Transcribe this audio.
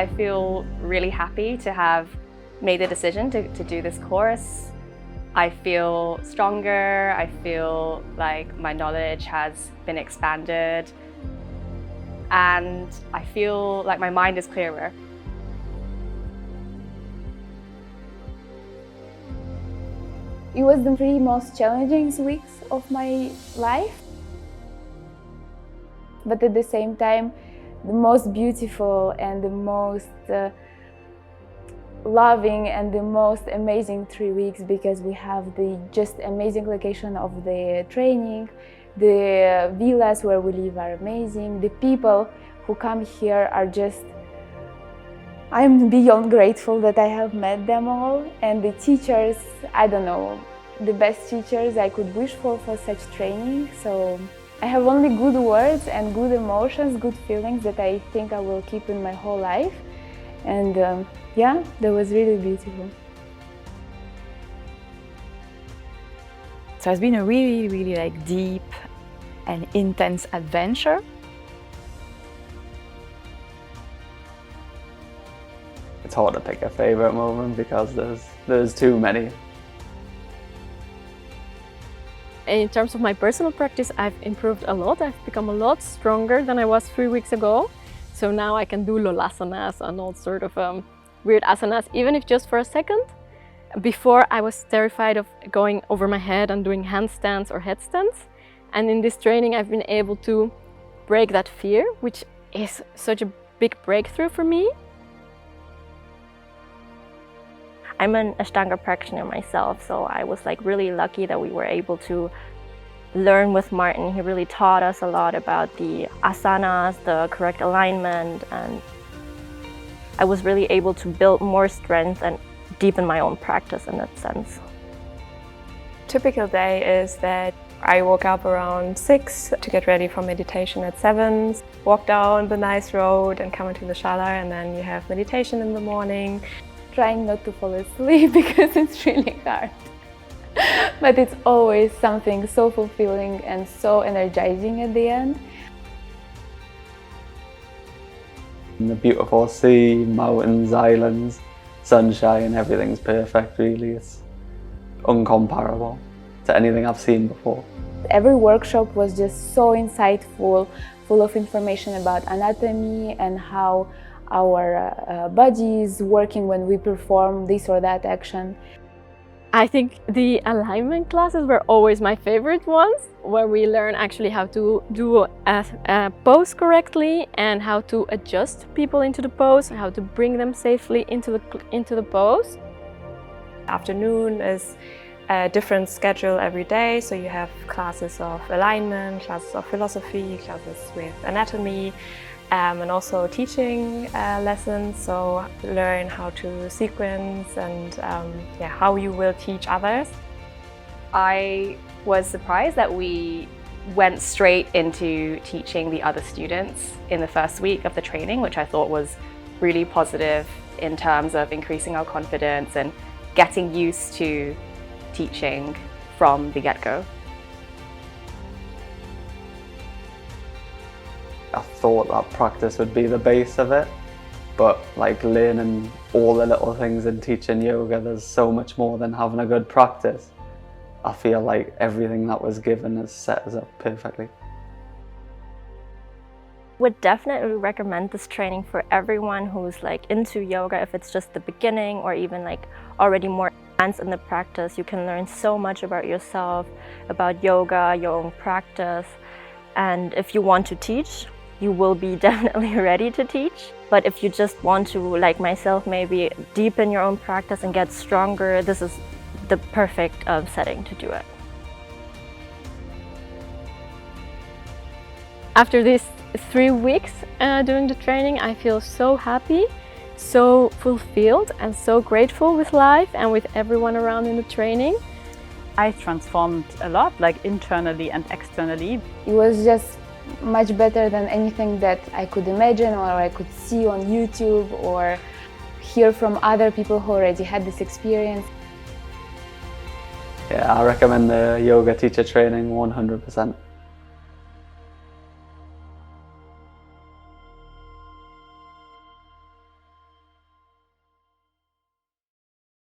I feel really happy to have made the decision to do this course. I feel stronger, I feel like my knowledge has been expanded, and I feel like my mind is clearer. It was the 3 most challenging weeks of my life, but at the same time, the most beautiful and the most loving and the most amazing 3 weeks, because we have the just amazing location of the training. The villas where we live are amazing. The people who come here are just, I'm beyond grateful that I have met them all. And the teachers, I don't know, the best teachers I could wish for such training. So I have only good words and good emotions, good feelings that I think I will keep in my whole life. And yeah, that was really beautiful. So it's been a really like deep and intense adventure. It's hard to pick a favorite moment because there's too many. In terms of my personal practice, I've improved a lot. I've become a lot stronger than I was 3 weeks ago. So now I can do lolasanas and all sort of weird asanas, even if just for a second. Before, I was terrified of going over my head and doing handstands or headstands. And in this training, I've been able to break that fear, which is such a big breakthrough for me. I'm an Ashtanga practitioner myself, so I was like really lucky that we were able to learn with Martin. He really taught us a lot about the asanas, the correct alignment, and I was really able to build more strength and deepen my own practice in that sense. Typical day is that I woke up around 6 to get ready for meditation at 7, walk down the nice road and come into the shala, and then you have meditation in the morning. Trying not to fall asleep because it's really hard. But it's always something so fulfilling and so energizing at the end. The beautiful sea, mountains, islands, sunshine, everything's perfect really. It's uncomparable to anything I've seen before. Every workshop was just so insightful, full of information about anatomy and how our body is working when we perform this or that action. I think the alignment classes were always my favorite ones, where we learn actually how to do a pose correctly and how to adjust people into the pose, how to bring them safely into the pose. Afternoon is a different schedule every day, so you have classes of alignment, classes of philosophy, classes with anatomy, and also teaching lessons, so learn how to sequence and how you will teach others. I was surprised that we went straight into teaching the other students in the first week of the training, which I thought was really positive in terms of increasing our confidence and getting used to teaching from the get-go. I thought that practice would be the base of it, but like learning all the little things in teaching yoga, there's so much more than having a good practice. I feel like everything that was given has set us up perfectly. Would definitely recommend this training for everyone who's like into yoga. If it's just the beginning or even like already more advanced in the practice, you can learn so much about yourself, about yoga, your own practice. And if you want to teach, you will be definitely ready to teach. But if you just want to, like myself, maybe deepen your own practice and get stronger, this is the perfect setting to do it. After these 3 weeks doing the training, I feel so happy, so fulfilled and so grateful with life and with everyone around in the training. I transformed a lot, like internally and externally. It was just much better than anything that I could imagine or I could see on YouTube or hear from other people who already had this experience. Yeah, I recommend the yoga teacher training 100%.